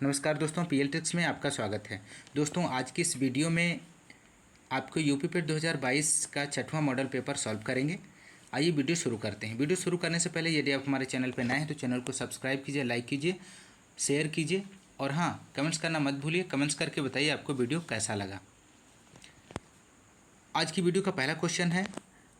नमस्कार दोस्तों, PL tricks में आपका स्वागत है। दोस्तों, आज की इस वीडियो में आपको यूपी पेट 2022 का 6वां मॉडल पेपर सॉल्व करेंगे। आइए वीडियो शुरू करते हैं। वीडियो शुरू करने से पहले यदि आप हमारे चैनल पर नए हैं तो चैनल को सब्सक्राइब कीजिए, लाइक कीजिए, शेयर कीजिए और हाँ, कमेंट्स करना मत भूलिए। कमेंट्स करके बताइए आपको वीडियो कैसा लगा। आज की वीडियो का पहला क्वेश्चन है,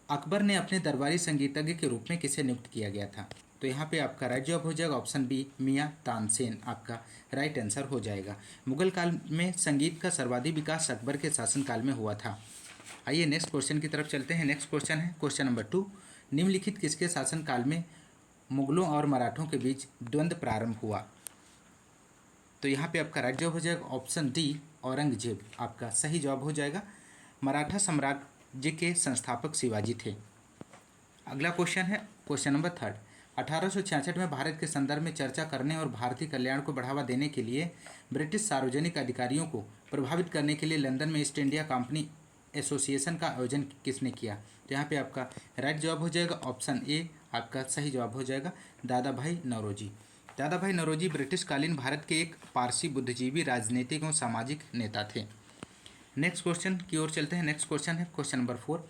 अकबर ने अपने दरबारी संगीतज्ञ के रूप में किसे नियुक्त किया गया था? तो यहाँ पे आपका राइट जवाब हो जाएगा ऑप्शन बी, मियाँ तानसेन आपका राइट आंसर हो जाएगा। मुगल काल में संगीत का सर्वाधिक विकास अकबर के शासनकाल में हुआ था। आइए नेक्स्ट क्वेश्चन की तरफ चलते हैं। नेक्स्ट क्वेश्चन है क्वेश्चन नंबर 2, निम्नलिखित किसके शासनकाल में मुगलों और मराठों के बीच द्वंद्व प्रारंभ हुआ? तो यहाँ पे आपका राइट जवाब हो जाएगा ऑप्शन डी, औरंगजेब आपका सही जवाब हो जाएगा। मराठा साम्राज्य के संस्थापक शिवाजी थे। अगला क्वेश्चन है क्वेश्चन नंबर 3, 1866 में भारत के संदर्भ में चर्चा करने और भारतीय कल्याण को बढ़ावा देने के लिए ब्रिटिश सार्वजनिक अधिकारियों को प्रभावित करने के लिए लंदन में ईस्ट इंडिया कंपनी एसोसिएशन का आयोजन किसने किया? तो यहाँ पे आपका राइट जवाब हो जाएगा ऑप्शन ए आपका सही जवाब हो जाएगा, दादा भाई नौरोजी। दादा भाई नौरोजी ब्रिटिशकालीन भारत के एक पारसी बुद्धिजीवी राजनीतिक और सामाजिक नेता थे। नेक्स्ट क्वेश्चन की ओर चलते हैं। नेक्स्ट क्वेश्चन है question number 4,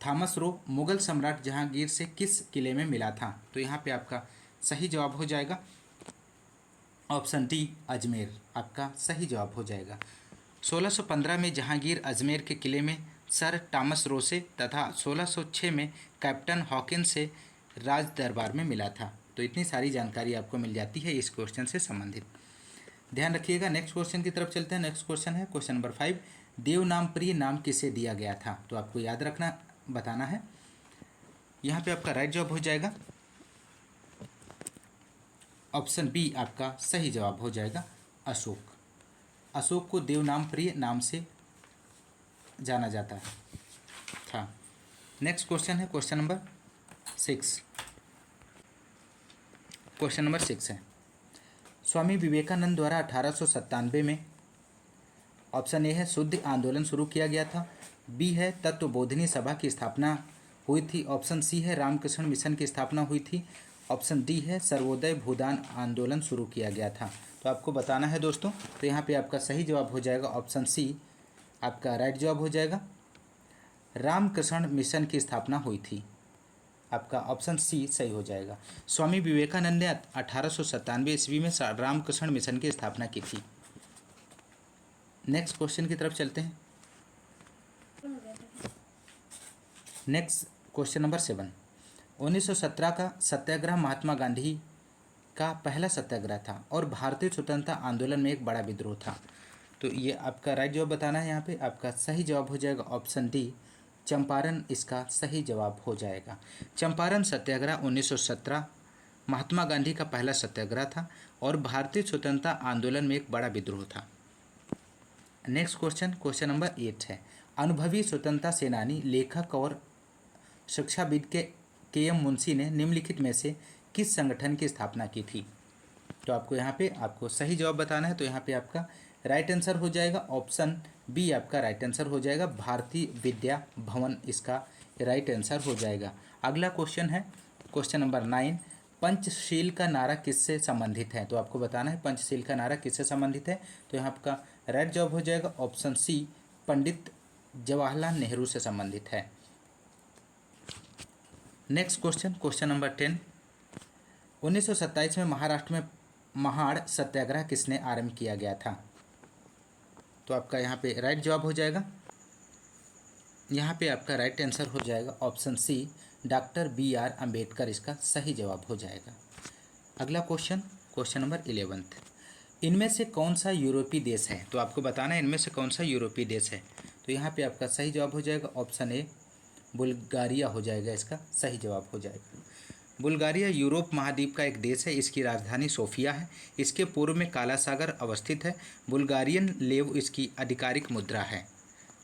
Thomas Roe Mughal सम्राट जहांगीर से किस किले में मिला था? तो यहाँ पे आपका सही जवाब हो जाएगा ऑप्शन डी, अजमेर आपका सही जवाब हो जाएगा। 1615 में जहांगीर अजमेर के किले में सर थॉमस रो से तथा 1606 में कैप्टन हॉकिंस से राज दरबार में मिला था। तो इतनी सारी जानकारी आपको मिल जाती है इस क्वेश्चन से संबंधित, ध्यान रखिएगा। नेक्स्ट क्वेश्चन की तरफ चलते हैं। नेक्स्ट क्वेश्चन है क्वेश्चन नंबर 5, देवनाम प्रिय नाम किसे दिया गया था? तो आपको याद रखना, बताना है। यहाँ पे आपका राइट जवाब हो जाएगा ऑप्शन बी आपका सही जवाब हो जाएगा, अशोक। अशोक को देवनाम प्रिय नाम से जाना जाता है था। नेक्स्ट क्वेश्चन है क्वेश्चन नंबर 6। क्वेश्चन नंबर 6 है, स्वामी विवेकानंद द्वारा 1897 में ऑप्शन ए है शुद्ध आंदोलन शुरू किया गया था, बी है तत्वबोधिनी सभा की स्थापना हुई थी, ऑप्शन सी है रामकृष्ण मिशन की स्थापना हुई थी, ऑप्शन डी है सर्वोदय भूदान आंदोलन शुरू किया गया था। तो आपको बताना है दोस्तों। तो यहाँ पे आपका सही जवाब हो जाएगा ऑप्शन सी आपका राइट जवाब हो जाएगा, रामकृष्ण मिशन की स्थापना हुई थी। आपका ऑप्शन सी सही हो जाएगा। स्वामी विवेकानंद ने 1897 ईस्वी में रामकृष्ण मिशन की स्थापना की थी। नेक्स्ट क्वेश्चन की तरफ चलते हैं। नेक्स्ट क्वेश्चन नंबर 7, 1917 का सत्याग्रह महात्मा गांधी का पहला सत्याग्रह था और भारतीय स्वतंत्रता आंदोलन में एक बड़ा विद्रोह था। तो ये आपका राइट जवाब बताना है। यहाँ पे आपका सही जवाब हो जाएगा ऑप्शन डी, चंपारण इसका सही जवाब हो जाएगा। चंपारण सत्याग्रह 1917 महात्मा गांधी का पहला सत्याग्रह था और भारतीय स्वतंत्रता आंदोलन में एक बड़ा विद्रोह था। नेक्स्ट क्वेश्चन क्वेश्चन नंबर 8 है, अनुभवी स्वतंत्रता सेनानी, लेखक और शिक्षाविद के एम मुंशी ने निम्नलिखित में से किस संगठन की स्थापना की थी? तो आपको यहाँ पे आपको सही जवाब बताना है। तो यहाँ पे आपका राइट आंसर हो जाएगा ऑप्शन बी आपका राइट आंसर हो जाएगा, भारतीय विद्या भवन इसका राइट आंसर हो जाएगा। अगला क्वेश्चन है क्वेश्चन नंबर 9, पंचशील का नारा किससे संबंधित है? तो आपको बताना है पंचशील का नारा किससे संबंधित है। तो यहाँ आपका राइट जवाब हो जाएगा ऑप्शन सी, पंडित जवाहरलाल नेहरू से संबंधित है। नेक्स्ट क्वेश्चन क्वेश्चन नंबर 10, 1927 में महाराष्ट्र में महाड़ सत्याग्रह किसने आरंभ किया गया था? तो आपका यहाँ पे राइट जवाब हो जाएगा, यहाँ पे आपका राइट आंसर हो जाएगा option C, doctor BR Ambedkar इसका सही जवाब हो जाएगा। अगला क्वेश्चन क्वेश्चन नंबर 11, इनमें से कौन सा यूरोपीय देश है? तो आपको बताना है इनमें से कौन सा यूरोपीय देश है। तो यहाँ पे आपका सही जवाब हो जाएगा ऑप्शन ए, बुल्गारिया हो जाएगा इसका सही जवाब हो जाएगा। बुल्गारिया यूरोप महाद्वीप का एक देश है, इसकी राजधानी सोफिया है, इसके पूर्व में काला सागर अवस्थित है, बुल्गारियन लेव इसकी आधिकारिक मुद्रा है।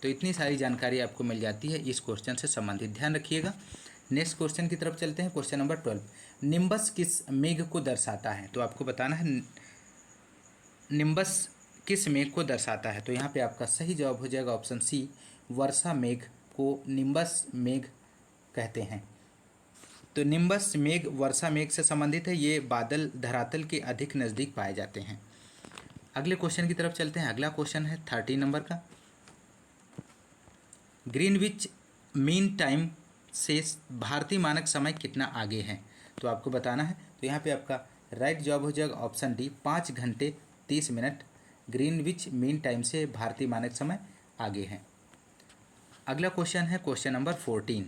तो इतनी सारी जानकारी आपको मिल जाती है इस क्वेश्चन से संबंधित, ध्यान रखिएगा। नेक्स्ट क्वेश्चन की तरफ चलते हैं। क्वेश्चन नंबर 12, निम्बस किस मेघ को दर्शाता है? तो आपको बताना है निम्बस किस मेघ को दर्शाता है। तो यहाँ पे आपका सही जवाब हो जाएगा ऑप्शन सी, वर्षा मेघ को निम्बस मेघ कहते हैं। तो निम्बस मेघ वर्षा मेघ से संबंधित है, ये बादल धरातल के अधिक नज़दीक पाए जाते हैं। अगले क्वेश्चन की तरफ चलते हैं। अगला क्वेश्चन है 30 नंबर का। ग्रीनविच मीन टाइम से भारतीय मानक समय कितना आगे है, तो आपको बताना है। तो यहाँ पे आपका राइट जवाब हो जाएगा ऑप्शन डी, 5 घंटे 30 मिनट ग्रीनविच मीन टाइम से भारतीय मानक समय आगे है। अगला क्वेश्चन है क्वेश्चन नंबर 14।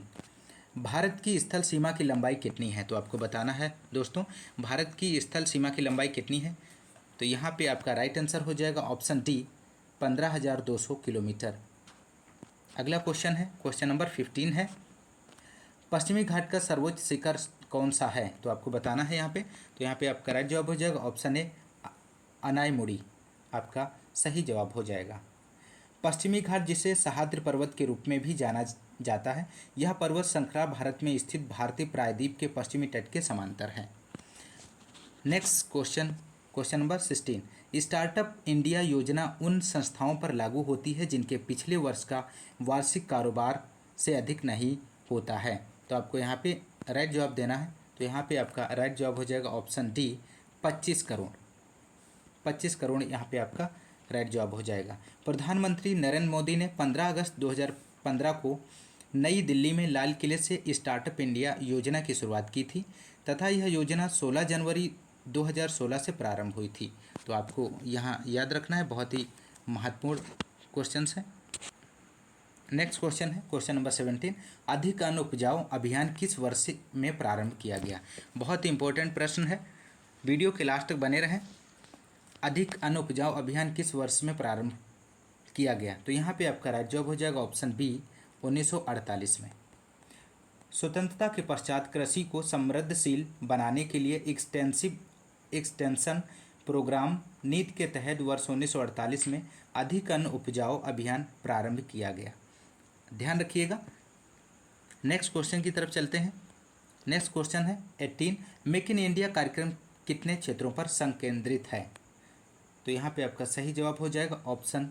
भारत की स्थल सीमा की लंबाई कितनी है, तो आपको बताना है दोस्तों भारत की स्थल सीमा की लंबाई कितनी है। तो यहाँ पे आपका राइट आंसर हो जाएगा ऑप्शन डी, 15,200 किलोमीटर। अगला क्वेश्चन है क्वेश्चन नंबर 15 है। पश्चिमी घाट का सर्वोच्च शिखर कौन सा है, तो आपको बताना है यहाँ पे। तो यहाँ पे आपका राइट जवाब हो जाएगा ऑप्शन ए, अनायमुड़ी आपका सही जवाब हो जाएगा। पश्चिमी घाट जिसे सह्याद्री पर्वत के रूप में भी जाना जाता है, यह पर्वत श्रृंखला भारत में स्थित भारतीय प्रायद्वीप के पश्चिमी तट के समांतर है। Next question, question number 16। Startup India योजना उन संस्थाओं पर लागू होती है जिनके पिछले वर्ष का वार्षिक कारोबार से अधिक नहीं होता है। तो आपको यहाँ पे राइट जवाब देना है। तो यहाँ पे आपका राइट जवाब हो जाएगा ऑप्शन डी, 25 करोड़। 25 करोड़ यहाँ पे आपका राइट जवाब हो जाएगा। प्रधानमंत्री नरेंद्र मोदी ने 15 अगस्त 2015 को नई दिल्ली में लाल किले से स्टार्टअप इंडिया योजना की शुरुआत की थी तथा यह योजना 16 जनवरी 2016 से प्रारंभ हुई थी। तो आपको यहाँ याद रखना है, बहुत ही महत्वपूर्ण क्वेश्चंस हैं। नेक्स्ट क्वेश्चन है क्वेश्चन नंबर 17। अधिक अन्न उपजाऊ अभियान किस वर्ष में प्रारंभ किया गया। बहुत ही इंपॉर्टेंट प्रश्न है, वीडियो के लास्ट तक बने रहें। अधिक अन्न उपजाऊ अभियान किस वर्ष में प्रारंभ किया गया, तो यहाँ पे आपका राइट जवाब हो जाएगा ऑप्शन बी, 1948 में। स्वतंत्रता के पश्चात कृषि को समृद्धशील बनाने के लिए एक्सटेंशन प्रोग्राम नीति के तहत वर्ष 1948 में अधिक अन्न उपजाऊ अभियान प्रारंभ किया गया। ध्यान रखिएगा। नेक्स्ट क्वेश्चन की तरफ चलते हैं। नेक्स्ट क्वेश्चन है 18। मेक इन इंडिया कार्यक्रम कितने क्षेत्रों पर संकेंद्रित है, तो यहाँ पे आपका सही जवाब हो जाएगा ऑप्शन,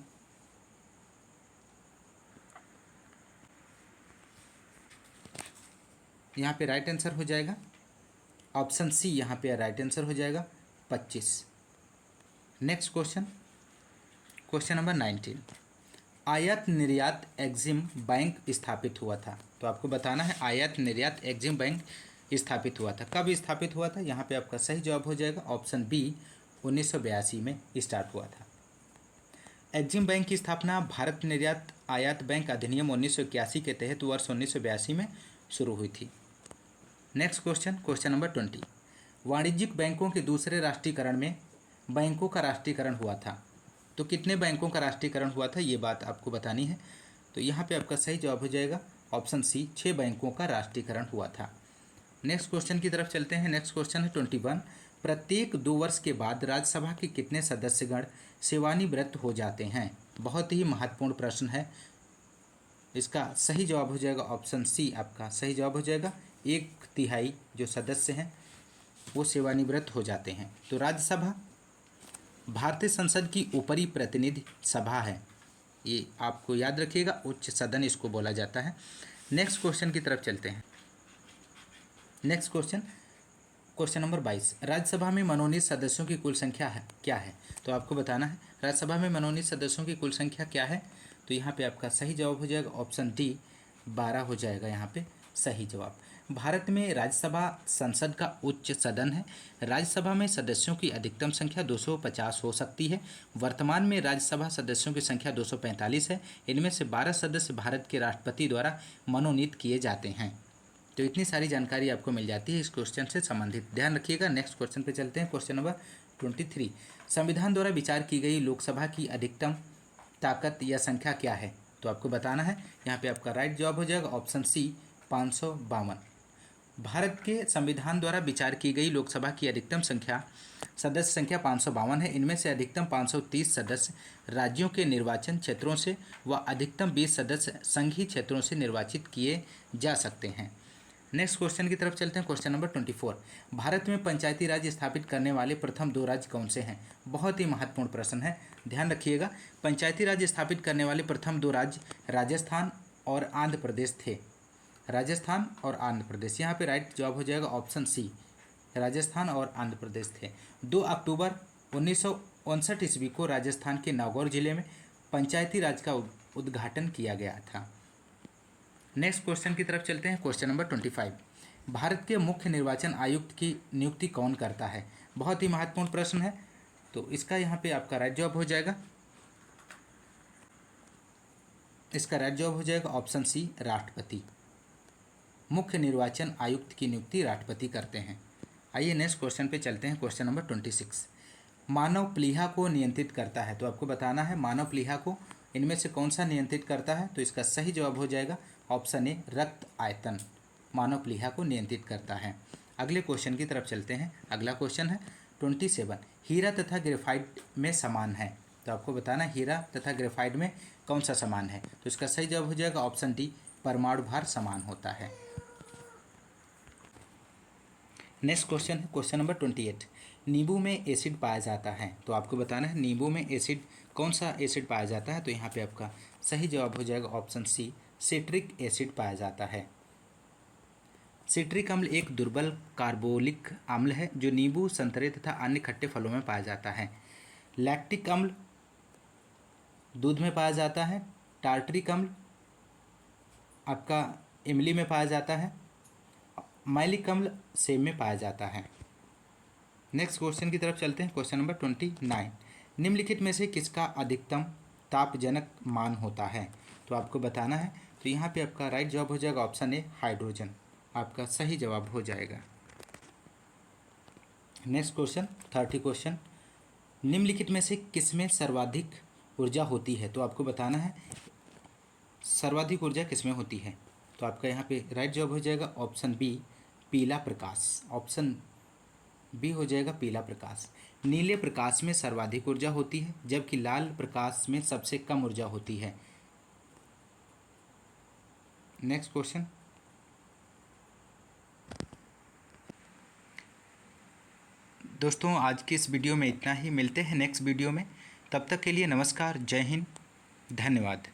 यहाँ पे राइट आंसर हो जाएगा ऑप्शन सी, यहाँ पे राइट आंसर हो जाएगा 25। Next question, question number 19। आयात निर्यात एग्जिम बैंक स्थापित हुआ था, तो आपको बताना है आयात निर्यात एग्जिम बैंक स्थापित हुआ था, कब स्थापित हुआ था। यहाँ पे आपका सही जवाब हो जाएगा ऑप्शन बी, 1982 में स्टार्ट हुआ था। एग्जिम बैंक की स्थापना भारत निर्यात आयात बैंक अधिनियम 1981 के तहत वर्ष 1982 में शुरू हुई थी। Next question, question number 20। वाणिज्यिक बैंकों के दूसरे राष्ट्रीयकरण में बैंकों का राष्ट्रीयकरण हुआ था, तो कितने बैंकों का राष्ट्रीयकरण हुआ था, ये बात आपको बतानी है। तो यहाँ पे आपका सही जवाब हो जाएगा ऑप्शन सी, 6 बैंकों का राष्ट्रीयकरण हुआ था। नेक्स्ट क्वेश्चन की तरफ चलते हैं। नेक्स्ट क्वेश्चन है 21। प्रत्येक 2 वर्ष के बाद राज्यसभा के कितने सदस्यगण सेवानिवृत्त हो जाते हैं। बहुत ही महत्वपूर्ण प्रश्न है, इसका सही जवाब हो जाएगा ऑप्शन सी, आपका सही जवाब हो जाएगा 1/3 जो सदस्य हैं वो सेवानिवृत्त हो जाते हैं। तो राज्यसभा भारतीय संसद की ऊपरी प्रतिनिधि सभा है, ये आपको याद रखिएगा, उच्च सदन इसको बोला जाता है। नेक्स्ट क्वेश्चन की तरफ चलते हैं। Next question, question number 22। Rajya Sabha में मनोनीत सदस्यों की कुल संख्या है क्या है, तो आपको बताना है राज्यसभा में मनोनीत सदस्यों की कुल संख्या क्या है। तो यहाँ पे आपका सही जवाब हो जाएगा ऑप्शन डी, 12 हो जाएगा यहाँ पे सही जवाब। भारत में राज्यसभा संसद का उच्च सदन है। राज्यसभा में सदस्यों की अधिकतम संख्या 250 हो सकती है। वर्तमान में राज्यसभा सदस्यों की संख्या 245 है। इनमें से 12 सदस्य भारत के राष्ट्रपति द्वारा मनोनीत किए जाते हैं। तो इतनी सारी जानकारी आपको मिल जाती है इस क्वेश्चन से संबंधित, ध्यान रखिएगा। नेक्स्ट क्वेश्चन पे चलते हैं। Question number 23। संविधान द्वारा विचार की गई लोकसभा की अधिकतम ताकत या संख्या क्या है, तो आपको बताना है। यहाँ पे आपका राइट जवाब हो जाएगा ऑप्शन सी, 552। भारत के संविधान द्वारा विचार की गई लोकसभा की अधिकतम सदस्य संख्या 552 है। इनमें से अधिकतम 530 सदस्य राज्यों के निर्वाचन क्षेत्रों से व अधिकतम 20 सदस्य संघीय क्षेत्रों से निर्वाचित किए जा सकते हैं। नेक्स्ट क्वेश्चन की तरफ चलते हैं। Question number 24। भारत में पंचायती राज स्थापित करने वाले प्रथम 2 राज्य कौन से हैं। बहुत ही महत्वपूर्ण प्रश्न है, ध्यान रखिएगा। पंचायती राज स्थापित करने वाले प्रथम 2 राज्य राजस्थान और आंध्र प्रदेश थे। राजस्थान और आंध्र प्रदेश, यहाँ पे राइट जवाब हो जाएगा ऑप्शन सी, राजस्थान और आंध्र प्रदेश थे। 2 अक्टूबर 1959 ईस्वी को राजस्थान के नागौर जिले में पंचायती राज का उद्घाटन किया गया था। नेक्स्ट क्वेश्चन की तरफ चलते हैं। क्वेश्चन नंबर 25, भारत के मुख्य निर्वाचन आयुक्त की नियुक्ति कौन करता है? बहुत ही महत्वपूर्ण प्रश्न है, तो इसका यहाँ पे आपका राइट जवाब हो जाएगा, इसका राइट जवाब हो जाएगा ऑप्शन सी, राष्ट्रपति। मुख्य निर्वाचन आयुक्त की नियुक्ति राष्ट्रपति करते हैं। आइए नेक्स्ट क्वेश्चन पे चलते हैं। क्वेश्चन नंबर 26, मानव प्लीहा को नियंत्रित करता है, तो आपको बताना है मानव प्लीहा को इनमें से कौन सा नियंत्रित करता है? तो इसका सही जवाब हो जाएगा ऑप्शन ए, रक्त आयतन मानव प्लीहा को नियंत्रित करता है। अगले क्वेश्चन की तरफ चलते हैं। अगला क्वेश्चन है 27, हीरा तथा ग्रेफाइट में समान है, तो आपको बताना है हीरा तथा ग्रेफाइट में कौन सा समान है? तो इसका सही जवाब हो जाएगा ऑप्शन डी, परमाणु भार समान होता है। नेक्स्ट क्वेश्चन है क्वेश्चन नंबर 28, नींबू में एसिड पाया जाता है, तो आपको बताना है नींबू में एसिड कौन सा एसिड पाया जाता है? तो यहाँ पे आपका सही जवाब हो जाएगा ऑप्शन सी, सिट्रिक एसिड पाया जाता है। सिट्रिक अम्ल एक दुर्बल कार्बोलिक अम्ल है जो नींबू, संतरे तथा अन्य खट्टे फलों में पाया जाता है। लैक्टिक अम्ल दूध में पाया जाता है। टार्टरिक अम्ल आपका इमली में पाया जाता है। माइलिक अम्ल सेब में पाया जाता है। नेक्स्ट क्वेश्चन की तरफ चलते हैं। क्वेश्चन नंबर 29, निम्नलिखित में से किसका अधिकतम तापजनक मान होता है? तो आपको बताना है, तो यहाँ पे आपका राइट जवाब हो जाएगा ऑप्शन ए, हाइड्रोजन आपका सही जवाब हो जाएगा। नेक्स्ट क्वेश्चन 30 क्वेश्चन, निम्नलिखित में से किसमें सर्वाधिक ऊर्जा होती है? तो आपको बताना है सर्वाधिक ऊर्जा किसमें होती है? तो आपका यहाँ पे राइट जवाब हो जाएगा ऑप्शन बी, पीला प्रकाश। ऑप्शन बी हो जाएगा पीला प्रकाश। नीले प्रकाश में सर्वाधिक ऊर्जा होती है जबकि लाल प्रकाश में सबसे कम ऊर्जा होती है। नेक्स्ट क्वेश्चन, दोस्तों आज की इस वीडियो में इतना ही। मिलते हैं नेक्स्ट वीडियो में, तब तक के लिए नमस्कार, जय हिंद, धन्यवाद।